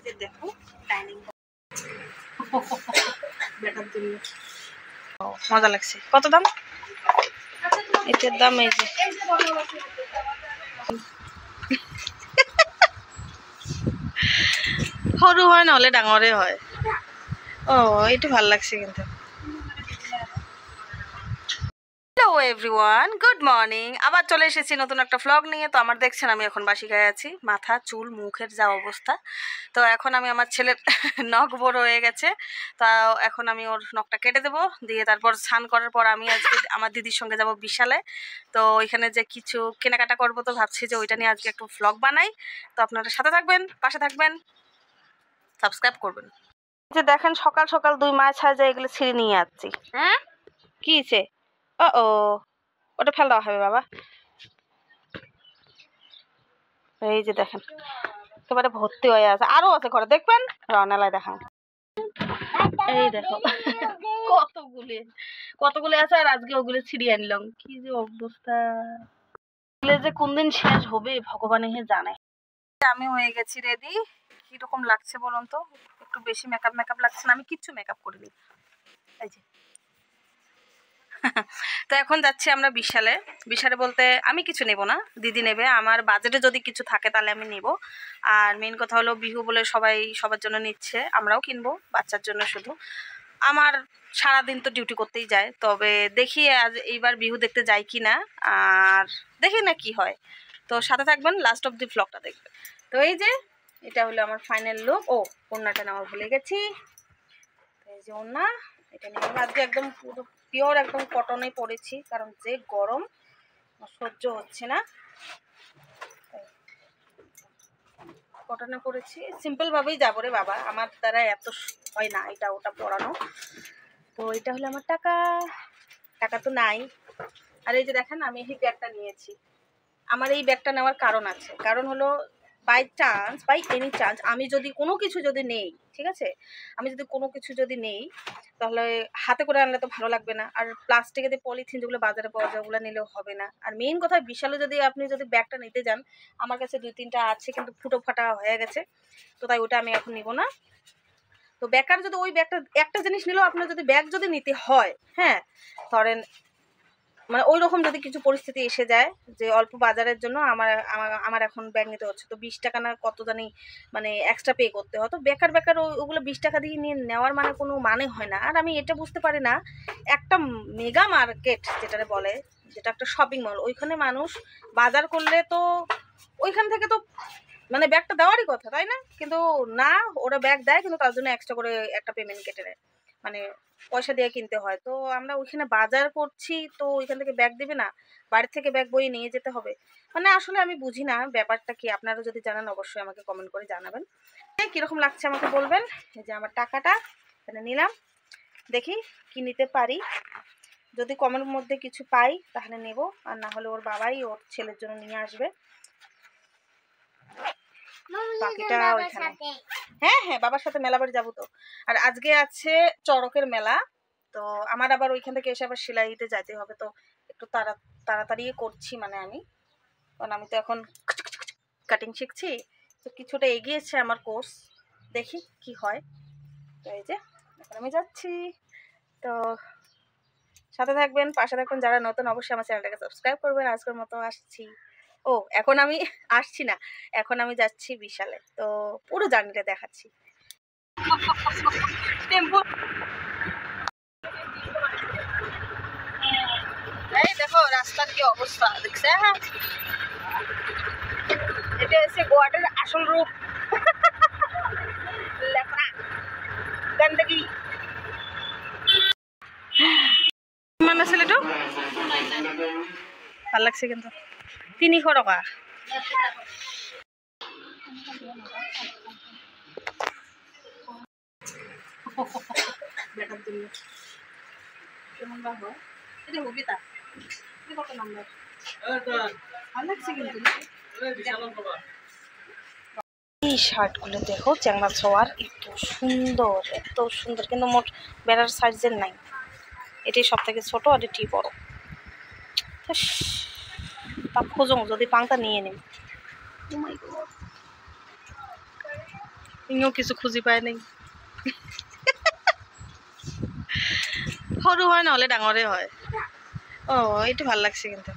যে দেখো dining better জন্য মজা লাগছে। কত দাম? এটার দাম এই যে সরু হয় নহলে ডাঙরে হয়। ও এইটো ভাল লাগছে কিন্তু। Hello everyone, good morning. আবার চলে এসেছি নতুন একটা ভ্লগ নিয়ে। তো আমার দেখছেন আমি এখন বাসি গায়ে আছি, মাথা চুল মুখের যা অবস্থা। তো এখন আমি আমার ছেলের নখ বড় হয়ে গেছে, তা এখন আমি ওর নখটা কেটে দেবো, দিয়ে তারপর স্নান করার পর আমি আজকে আমার দিদির সঙ্গে যাব বিশালে। তো ওইখানে যে কিছু কেনাকাটা করবো, তো ভাবছি যে ওইটা নিয়ে আজকে একটু ভ্লগ বানাই। তো আপনারা সাথে থাকবেন, পাশে থাকবেন, সাবস্ক্রাইব করবেন। যে দেখেন সকাল সকাল দুই মাছ সাজা এগুলো ছিঁড়ে নিয়ে যাচ্ছি। হ্যাঁ কি হয়েছে? ও ওটা ফেল দেওয়া হবে বাবা। এই যে দেখেন একেবারে ভর্তি হয়ে আছে, আরো আছে ঘরে, দেখবেন রনেলায় দেখান। এই দেখো কতগুলি কতগুলি আছে, আর আজকে ওগুলো ছিড়িয়ে আনলাম। কি যে অবস্থা, যে কোন দিন শেষ হবে ভগবানই জানে। আমি হয়ে গেছি রেডি। কিরকম লাগছে বলুন তো? একটু বেশি মেকআপ লাগছে না? আমি কিচ্ছু মেকআপ করিনি। এই যে তো এখন যাচ্ছি আমরা বিশালে। বিশালে বলতে আমি কিছু নেব না, দিদি নেবে। আমার বাজেটে যদি কিছু থাকে তাহলে আমি নেব। আর মেন কথা হলো বিহু বলে সবাই সবার জন্য নিচ্ছে, আমরাও কিনবো বাচ্চার জন্য শুধু। আমার সারাদিন তো ডিউটি করতেই যায়, তবে দেখি আজ এইবার বিহু দেখতে যাই কি না, আর দেখি না কি হয়। তো সাথে থাকবেন, লাস্ট অফ দি ভ্লগটা দেখবেন। তো এই যে এটা হলো আমার ফাইনাল লুক। ও ওড়নাটা নেওয়া ভুলে গেছি। এই যে ওড়না, এটা নিয়ে আজকে একদম পুরো পিওর একদম কটনে পরেছি, কারণ যে গরম সহ্য হচ্ছে না। কটনে পরেছি, সিম্পল ভাবেই যাবো রে বাবা, আমার দ্বারা এত হয় না এটা ওটা পরানো। তো এটা হলো আমার টাকা, টাকা তো নাই। আর এই যে দেখেন আমি এই ব্যাগটা নিয়েছি। আমার এই ব্যাগটা নেওয়ার কারণ আছে, কারণ হলো by chance, by any chance আমি যদি কোনো কিছু যদি নেই, ঠিক আছে, আমি যদি কোনো কিছু যদি নেই, তাহলে হাতে করে আনলে তো ভালো লাগবে না। আর প্লাস্টিকের যে পলিথিন যেগুলো বাজারে পাওয়া যায় ওগুলো নিলেও হবে না। আর মেইন কথা বিশালে যদি আপনি যদি ব্যাগটা নিতে যান, আমার কাছে 2-3টা আছে কিন্তু ফুটো ফাটা হয়ে গেছে, তো তাই ওটা আমি এখন নিব না। তো বেকার যদি ওই ব্যাগটা একটা জিনিস নিলেও আপনার যদি ব্যাগ যদি নিতে হয়, হ্যাঁ ধরেন মানে ওই রকম যদি কিছু পরিস্থিতি এসে যায় যে অল্প বাজারের জন্য আমার আমার এখন ব্যাগ নিতে হচ্ছে, তো 20 টাকা না কত জানি মানে এক্সট্রা পে করতে হয়। তো বেকার বেকার ওগুলো 20 টাকা দিয়ে নিয়ে নেওয়ার মানে কোনো মানে হয় না। আর আমি এটা বুঝতে পারি না, একটা মেগা মার্কেট যেটা বলে, যেটা একটা শপিং মল, ওইখানে মানুষ বাজার করলে তো ওইখান থেকে তো মানে ব্যাগটা দেওয়ারই কথা, তাই না? কিন্তু না, ওরা ব্যাগ দেয় কিন্তু তার জন্য এক্সট্রা করে একটা পেমেন্ট কেটে নেয়, মানে পয়সা দিয়ে কিনতে হয়। তো আমরা ওইখানে বাজার করছি, তো ওইখান থেকে ব্যাগ দেবে না, বাড়ি থেকে ব্যাগ বয়ে নিয়ে যেতে হবে। মানে আসলে আমি বুঝি না ব্যাপারটা কি। আপনারা যদি জানেন অবশ্যই আমাকে কমেন্ট করে জানাবেন। কীরকম লাগছে আমাকে বলবেন। এই যে আমার টাকাটা এখানে নিলাম, দেখি কি নিতে পারি। যদি কমের মধ্যে কিছু পাই তাহলে নেব, আর না হলে ওর বাবাই ওর ছেলের জন্য নিয়ে আসবে। বাকিটা ওইখানে। হ্যাঁ হ্যাঁ, বাবার সাথে মেলা বাড়ি যাবো তো। আর আজকে আছে চড়কের মেলা, তো আমার আবার ওইখান থেকে এসে আবার সেলাইতে যাইতে হবে, তো একটু তাড়াতাড়ি করছি মানে আমি, কারণ আমি তো এখন কাটিং শিখছি, তো কিছুটা এগিয়েছে আমার কোর্স, দেখি কি হয়। তো এই যে এখন আমি যাচ্ছি, তো সাথে থাকবেন, পাশে থাকবেন। যারা নতুন অবশ্যই আমার চ্যানেলটাকে সাবস্ক্রাইব করবেন। আজকের মতো আসছি। ও এখন আমি আসছি না, এখন আমি যাচ্ছি বিশালে, তো পুরো জার্নিটা দেখাচ্ছি। এই দেখো রাস্তার কি অবস্থা দেখছে, হ্যাঁ এটা হচ্ছে গোয়াটার আসল রূপ। গন্দগি মানে ছেলেটো ভাল লাগছে কিন্তু 300 টাকা। বেটার জন্য কেমন বা হয় এটা হবি তা কত নাম্বার ভাল লাগছে কিন্তু। এই শার্টগুলো দেখো চ্যাংড়া ছোয়ার, এত সুন্দর এত সুন্দর, কিন্তু মোট বেড়ার সাইজের নাই, এটাই সব থেকে ছোট আর এটি বড়। তা খোঁজো যদি পাংটা নিয়ে নিন। ইও কিছু খুঁজি পায় নাই সৰু হয় নহ'লে ডাঙৰে হয় এইটো ভাল লাগছে কিন্তু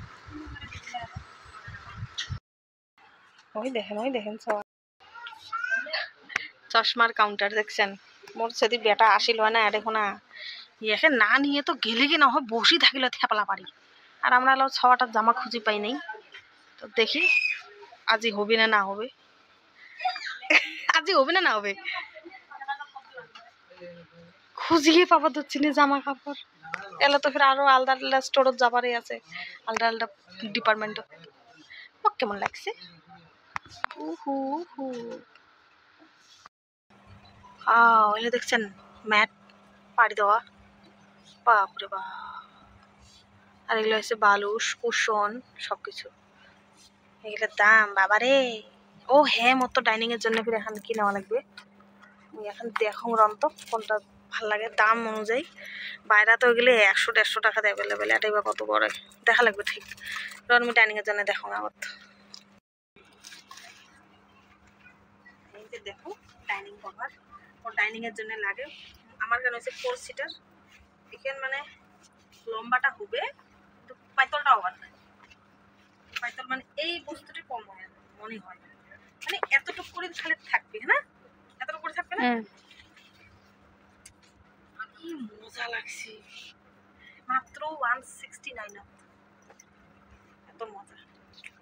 ওই দেখেন চশমার কাউন্টার দেখছেন মোর যদি বেটা আসিল হয় না দেখো না ইয়াকে না নিয়ে তো গেলে কি নহয় বসি থাকিলে থেপলা পারি আর আমরা হলো 6টা জামা খুঁজি পাই নাই তো দেখি আজি হবে না হবে আজি হবে না হবে খুঁজিয়ে পাবা তো চিনি জামা কাপড় এলে তো ফির আরো আলাদা আলাদা স্টোরত যাবারই আছে আলাদা আলাদা ডিপার্টমেন্ট কেমন লাগছে এটা দেখছেন ম্যাট পাড়ি দেওয়া বাপরে বাপ আর এগুলো হচ্ছে বালুস কুশন সবকিছু এগুলোর দাম বাবারে ও হ্যাঁ মতো ডাইনিং এর জন্য ফির এখন কি নেওয়া লাগবে এখন দেখো রন্ত কোনটা ভাল লাগে দাম অনুযায়ী বাইরে তো ওইগুলো 100-150 টাকা অ্যাভেলেবেল এটাই বা কত বড় দেখা লাগবে ঠিক আমি ডাইনিং এর জন্য দেখো আমার দেখো ডাইনিং কভার ও ডাইনিং এর জন্য লাগে আমার কেন হচ্ছে 4 সিটার এখানে মানে লম্বাটা হবে কিন্তু পাইতলটা ওভার না পাইতল মানে এই বস্তুটা কম হয় মনে হয় মানে এতটুকু করে খালি থাকবে না এতটুকু করে থাকবে না কি মজা লাগছে মাত্র 169 এত মজা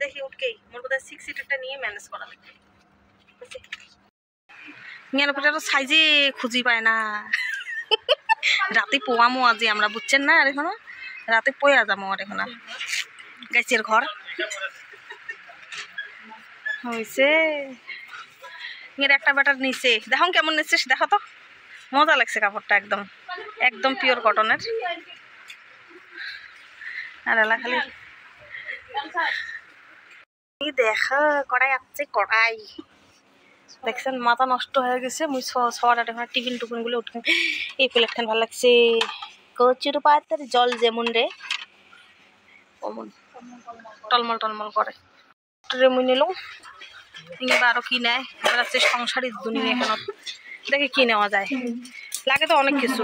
দেখি উঠকেই মোর বোধহয় 6 সিটারটা নিয়ে ম্যানেজ করা লাগবে সাইজে খুঁজি পায় না রাতে পোয়ামো আজি আমরা বুঝছেন না আর এখনো রাতে পোয়া যাবো আর এখন গাছের ঘর হয়েছে একটা ব্যাটার নিচে দেখো কেমন নিচ্ছিস দেখো তো মজা লাগছে কাপড়টা একদম একদম পিওর কটনের আর এলা খালি দেখা কড়াই আসছে কড়াই দেখছেন মাথা নষ্ট হয়ে গেছে মুই সবার টিফিন টুফিন গুলো উঠে এই প্লেটখান ভালো লাগছে কচুর পাতার জল যেমন রে অমন টলমল টলমল করে মুই নিলাম কিংবা আরো কি নেয় এবার আছে সংসারী দুনিয়া এখন দেখে কি নেওয়া যায় লাগে তো অনেক কিছু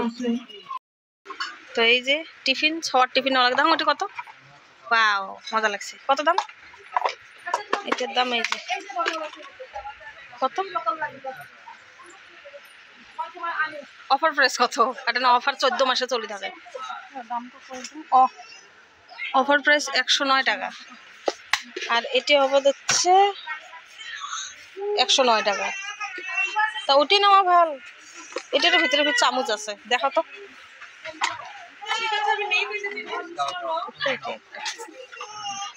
তো এই যে টিফিন সবার টিফিন নেওয়া লাগে দাম ওটা কত বাও মজা লাগছে কত দাম এটার দাম এই যে কত অফার প্রাইস কত এটা না অফার 14 মাসে চলে থাকে অফার প্রাইস 109 টাকা আর এটি হবে হচ্ছে 109 টাকা তা ওটি নেওয়া ভাল এটার ভিতরে চামচ আছে দেখো তো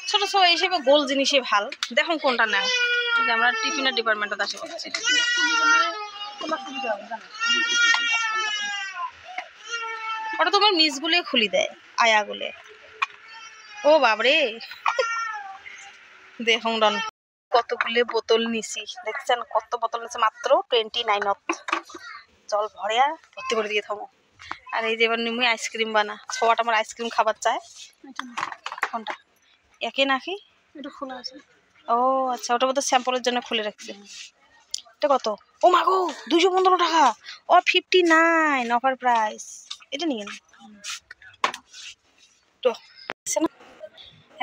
ছোট ছোট হিসেবে গোল জিনিসই ভাল দেখুন কোনটা নেয় আমরা টিফিনের ডিপার্টমেন্টে আসে বলছি ওটা তোমার মিসগুলো খুলি দেয় আয়াগুলো ও বাবরে দেখুন ডন কতগুলো বোতল নিছি দেখছেন কত বোতল নিছে মাত্র 29 জল ভরিয়া ভর্তি করে দিয়ে থামো আর এই যে এবার নিমুই আইসক্রিম বানা সবাটা আমার আইসক্রিম খাবার চায় কোনটা একে নাকি এটা খোলা আছে ও আচ্ছা ওটা বোধহয় স্যাম্পলের জন্য খুলে রাখছে এটা কত ও মা গো 215 টাকা ও 59 অফার প্রাইস এটা নিয়ে না তো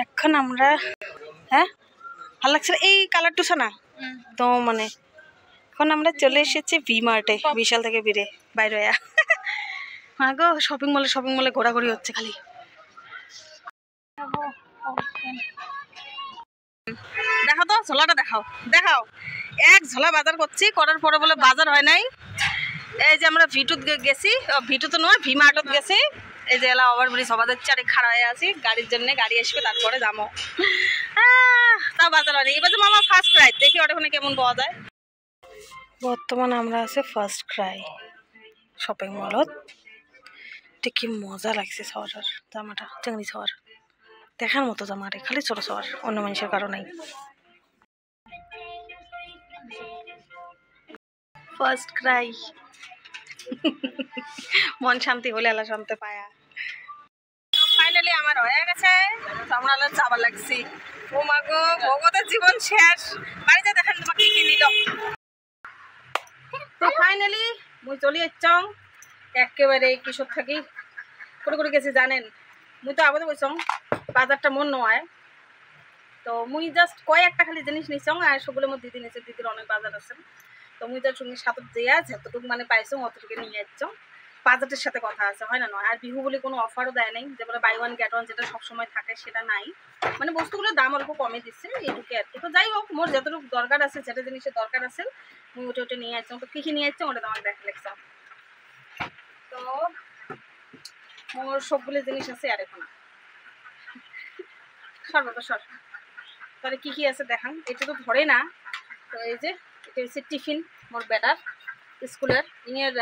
এখন আমরা হ্যাঁ ভালো লাগছে এই কালারটু না তো মানে এখন আমরা চলে এসেছি ভি মার্টে বিশাল থেকে বাইরে মা গো শপিং মলে ঘোরাঘুরি হচ্ছে খালি দেখো তো ঝোলাটা দেখাও এক ঝোলা বাজার করছি করার পরে বলে বাজার হয় নাই এই যে আমরা ভিটুত গেছি ভিটু তো নয় ভি মার্টত গেছি এই যে এলা ওভারব্রিজ হবাদের চারে খাড়া হয়ে আছি গাড়ির জন্য গাড়ি আসবে তারপরে যাবো তা বাজার হয়নি এবার যে মামা ফার্স্ট ক্রাই দেখি ওটা কেমন পাওয়া যায় বর্তমানে আমরা আছি ফার্স্ট ক্রাই শপিং মলত কি মজা লাগছে সবার জামাটা চিংড়ি সবার দেখার মতো জামা রে খালি ছোট সবার অন্য মানুষের কারণেই ফার্স্ট ক্রাই মন শান্তি হলে আল্লাহ শান্তি পায়া ফাইনালি আমার হয়ে গেছে আমরা যাবার লাগছি ও মা গো ভগতের জীবন শেষ বাড়িতে দেখেন তোমাকে কি নিল ফাইনালি মুই চলি যাচ্ছং একেবারে কিশোর থাকি করে করে গেছি জানেন। মুই তো আগতে কইছং বাজারটা মন নয়, তো মুই জাস্ট কয়েকটা খালি জিনিস নিছং আর সবগুলো মোর দিদি নিছে, দিদির অনেক বাজার আছে। তো মুই তার সঙ্গে সাথে যেয়া যতটুকু মানে পাইছং অতটুকু নিয়ে যাচ্ছং। বাজেটের সাথে কথা আছে, হয় না নয়। আর বিহু বলে কোনো অফারও দেয় নাই, যে বলে বাই ওয়ান গেট ওয়ান যেটা সবসময় থাকে সেটা নাই। মানে বস্তুগুলোর দাম অল্প কমে দিচ্ছে এইটুকু আর কি। তো যাই হোক, মোর যতটুকু দরকার আছে, যেটা জিনিসের দরকার আছে মুই ওটা ওটা নিয়ে যাচ্ছং। তো কী কী নিয়ে যাচ্ছং ওটা তোমাকে দেখা লিখছাম। তো মোর সবগুলো জিনিস আছে আর এখন সর্বদা তাহলে কী কী আছে দেখান। এটা তো ধরে না। তো এই যে এটা হচ্ছে টিফিন মোর বেটার স্কুলের ইয়ের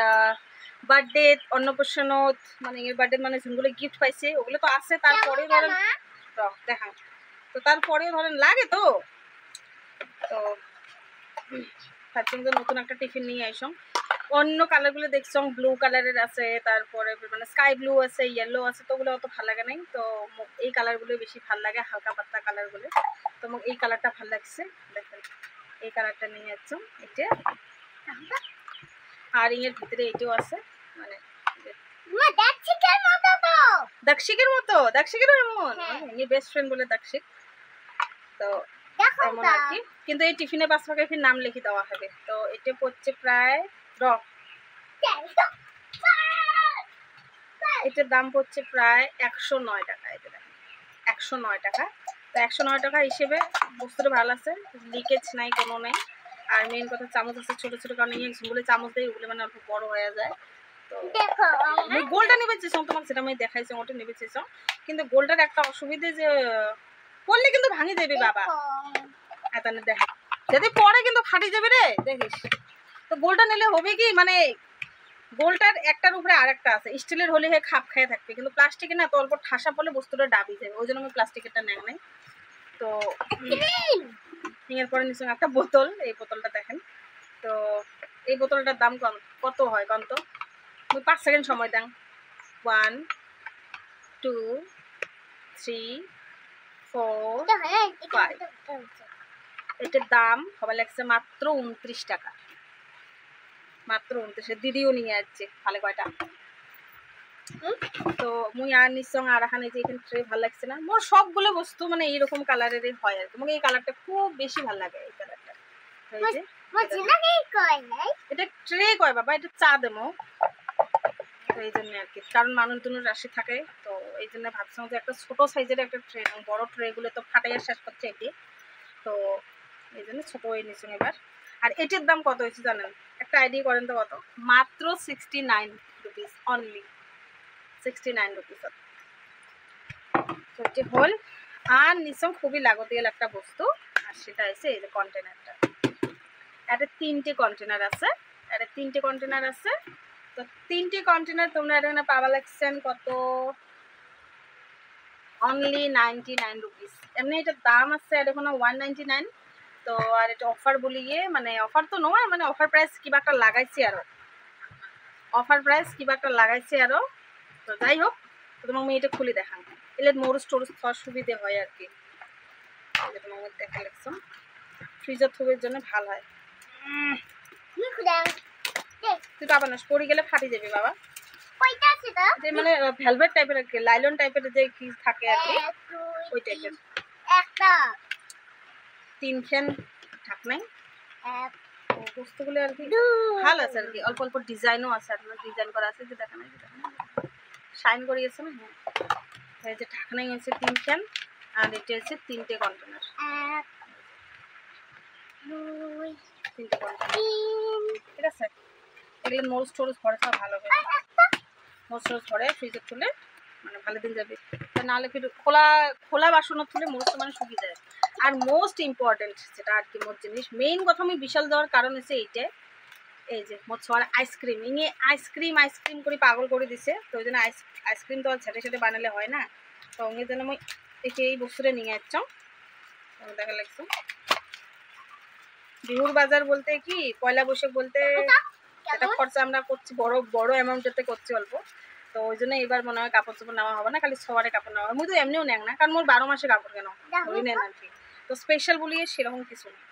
বার্থডে অন্নপ্রাশনত, মানে এর বার্থডে মানে যেগুলো গিফট পাইছে ওগুলো তো আছে। তারপরেও ধরেন দেখান, তো তারপরেও ধরেন লাগে তো তার জন্য নতুন একটা টিফিন নিয়ে আইসং। অন্য কালারগুলো দেখছং ব্লু কালারের আছে, তারপরে মানে স্কাই ব্লু আছে, ইয়েলো আছে, তো ওগুলো অত ভালো লাগে নাই। তো এই কালারগুলো বেশি ভালো লাগে, হালকা পাতলা কালারগুলো। তো মোক এই কালারটা ভালো লাগছে, দেখেন এই কালারটা নিয়ে যাচ্ছং এটা। আর এর ভিতরে এটাও আছে, মানে দাক্ষিকের মতো, দাক্ষিকেরও এমন বেস্ট ফ্রেন্ড বলে দাক্ষিক। তো এমন আর কি, কিন্তু এই টিফিনে 5 টাকা ফির নাম লিখে দেওয়া হবে। তো এটা পড়ছে প্রায় এটার দাম পড়ছে প্রায় 109 টাকা। এটা দেখেন 109 টাকা। তো 109 টাকা হিসেবে বস্তুটা ভালো আছে, লিকেজ নাই, কোনো নেই। আর মেন কথা চামচ আছে ছোট ছোট, কারণ এই যেগুলো চামচ দেয় ওগুলো মানে অল্প বড় হয়ে যায়। তো গোলটা নেবে চেয়েছ তোমাকে, সেটা আমি দেখাইছি, ওটা নেবে চেয়েছ। কিন্তু গোলটার একটা অসুবিধে যে পড়লে কিন্তু ভাঙি দেবে বাবা, এতানে দেখা যদি পরে কিন্তু ফাটি যাবে রে দেখিস। তো গোলটা নিলে হবে কি, মানে গোলটার একটার উপরে আর একটা আছে, স্টিলের হলে হে খাপ খেয়ে থাকবে, কিন্তু প্লাস্টিকে না, তো অল্প ঠাসা পড়লে বস্তুটা ডাবি যাবে, ওই জন্য আমি প্লাস্টিকেরটা নেই নাই। তো এরপরে নিশ্চয় একটা বোতল, এই বোতলটা দেখেন। তো এই বোতলটার দাম কত হয় কত? 5 সেকেন্ড সময় দেন। 1 2 3 4 5। এটার দাম হবে লাগছে মাত্র 29 টাকা, মাত্র 29। দিদিও নিয়ে যাচ্ছে তাহলে কয়টা। তো মুই আর নিশ্চং আর এখানে যে এখানে ট্রে ভালো লাগছে না, মোর সবগুলো বস্তু মানে এইরকম কালারেরই হয় আর কি। মানে এই কালারটা খুব বেশি ভালো লাগে, এই কালারটা। এটা ট্রে কয় বাবা, এটা চা দেবো। তো এই জন্য আর কি, কারণ মানুষ দুনো রাশি থাকে, তো এই জন্য ভাবছিলাম যে একটা ছোট সাইজের একটা ট্রে, বড় ট্রে গুলো তো ফাটাইয়া শেষ করছে এটি। তো এই জন্য ছোট হয়ে নিচ্ছেন এবার। আর এটির দাম কত হয়েছে জানেন? একটা আইডিয়া করেন তো কত? মাত্র 69 রুপিস অনলি, 69 রুপিস। তো এটি হল। আর নিশ্চয় খুবই লাগতিয়াল একটা বস্তু, আর সেটা হচ্ছে এই যে কন্টেনারটা। এটা 3টে কন্টেনার আছে, এটা 3টে কন্টেনার আছে। তো 3টে কন্টেনার তোমরা এখানে পাওয়া লাগছেন কত? Only 99 rupees. এমনি এটার দাম আছে এটা কোনো 199। তো আর এটা অফার বলিয়ে, মানে অফার তো নয়, মানে অফার প্রাইস কিবা একটা লাগাইছি আরো, অফার প্রাইস কিবা একটা লাগাইছি আরো। তো যাই হোক, তো তোমাকে আমি এটা খুলে দেখান, এলে মোর স্টোরেজ খাওয়ার সুবিধে হয় আর কি। তোমাকে দেখা লাগছো ফ্রিজের থুবের জন্য ভালো হয়। তুই পাবা না, পড়ে গেলে ফাটি যাবে বাবা। যে মানে ভেলভেট টাইপের আর কি, লাইলন টাইপের যে কি থাকে আর কি, ওই টাইপের। একটা 3খান ঢাকনাই বস্তুগুলো আর কি ভালো আছে আর কি, অল্প অল্প ডিজাইনও আছে, আর ডিজাইন করা আছে, যে দেখা নাই শাইন করে গেছে না। হ্যাঁ, এই যে ঢাকনাই হচ্ছে 3খান, আর এটা হচ্ছে 3টে কন্টেনার, 3টে কন্টেনার। ঠিক আছে, এগুলো মোর স্টোরেজ ভরে থাকা ভালো হবে, মোর স্টোরেজ ভরে ফ্রিজে তুলে মানে ভালো দিন যাবে। নাহলে ফির খোলা খোলা বাসনও তুলে মোস্ট মানে শুকিয়ে যায়। আর মোস্ট ইম্পর্টেন্ট যেটা আর কি, মোর জিনিস মেইন কথা আমি বিশাল দেওয়ার কারণ হচ্ছে এইটা, এই যে মোট সবার আইসক্রিম, ইনি আইসক্রিম করে পাগল করে দিছে। তো ওই জন্য আইসক্রিম তো আর ছেটে ছেটে বানালে হয় না। তো ওই জন্য আমি এই বস্তুটা নিয়ে যাচ্ছ, দেখা লাগছে। বিহুর বাজার বলতে কি, পয়লা বৈশাখ বলতে এটা খরচা আমরা করছি বড় বড় অ্যামাউন্টেতে করছি অল্প। তো ওই জন্য এবার মনে হয় কাপড় চোপড় নেওয়া হবে না, খালি সবারই কাপড় নেওয়া হবে। মুই তো এমনিও নেন না, কারণ মোর 12 মাসে কাপড় কেন ওই নেন আর কি। তো স্পেশাল বলিয়ে সেরকম কিছু নেই।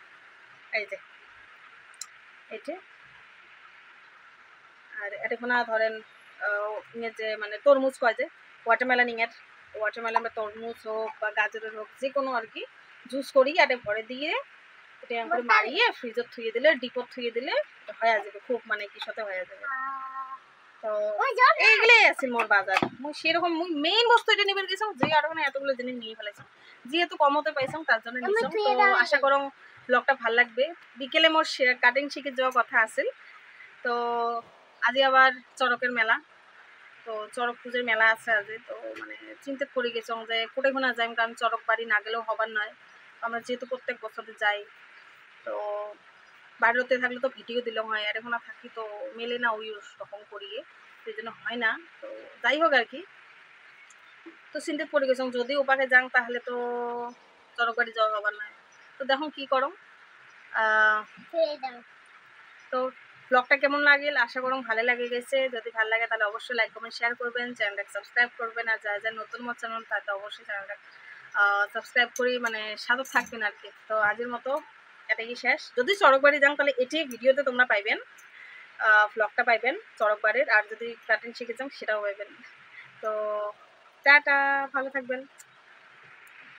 এই যে আর এটাখানা ধরেন যে মানে তরমুজ কয় যে ওয়াটারমেলন বা তরমুজ হোক বা গাজরের হোক যে কোনো আর কি জুস করি এটা ভরে দিয়ে এটা করে মারিয়ে ফ্রিজত থুয়ে দিলে ডিপত থুয়ে দিলে হয়ে যাবে খুব মানে কি সাথে হয়ে যাবে। তো এইগুলাই আছে মোর বাজার মুই সেরকম মুই মেইন বস্তু এটা নিবার গেছিলাম যে আর মানে এতগুলো জিনিস নিয়ে ফেলেছিলাম যেহেতু কমতে পাইছিলাম তার জন্য নিছিলাম। তো আশা করো ব্লগটা ভালো লাগবে। বিকেলে মোর কাটিং শিখে যাওয়া কথা আছে। তো আজি আবার চড়কের মেলা, তো চড়ক পুজোর মেলা আছে আজি। তো মানে চিন্তা করে গেছিলাম যে কোটে ঘোনা যাই কারণ চড়ক বাড়ি না গেলেও হবার নয়। আমরা যেহেতু প্রত্যেক বছরে যাই তো বাড়িতে থাকলে তো ভিডিও দিলাম হয় আর এখন থাকি তো মেলে না ওই রকম করিয়ে সেই জন্য হয় না। তো যাই হোক আর কি, তো চিন্তা পড়ে গেছিলাম যদি ওপাকে যাং তাহলে তো চড়ক বাড়ি যাওয়া হবার নয়। তো দেখো কি করো। তো ব্লগটা কেমন লাগিল আশা করুন ভালো লাগে গেছে। যদি ভালো লাগে তাহলে অবশ্যই লাইক কমেন্ট শেয়ার করবেন, চ্যানেলটাকে সাবস্ক্রাইব করবেন। আর যারা যারা নতুন আমার চ্যানেল তাতে অবশ্যই চ্যানেলটা সাবস্ক্রাইব করি মানে সাথে থাকবেন আর কি। তো আজের মতো এটাই শেষ। যদি চড়ক বাড়ি যান তাহলে এটি ভিডিওতে তোমরা পাইবেন, ব্লগটা পাইবেন চড়ক বাড়ির। আর যদি কাটিং শিখে যান সেটাও পাইবেন। তো টাটা, ভালো থাকবেন।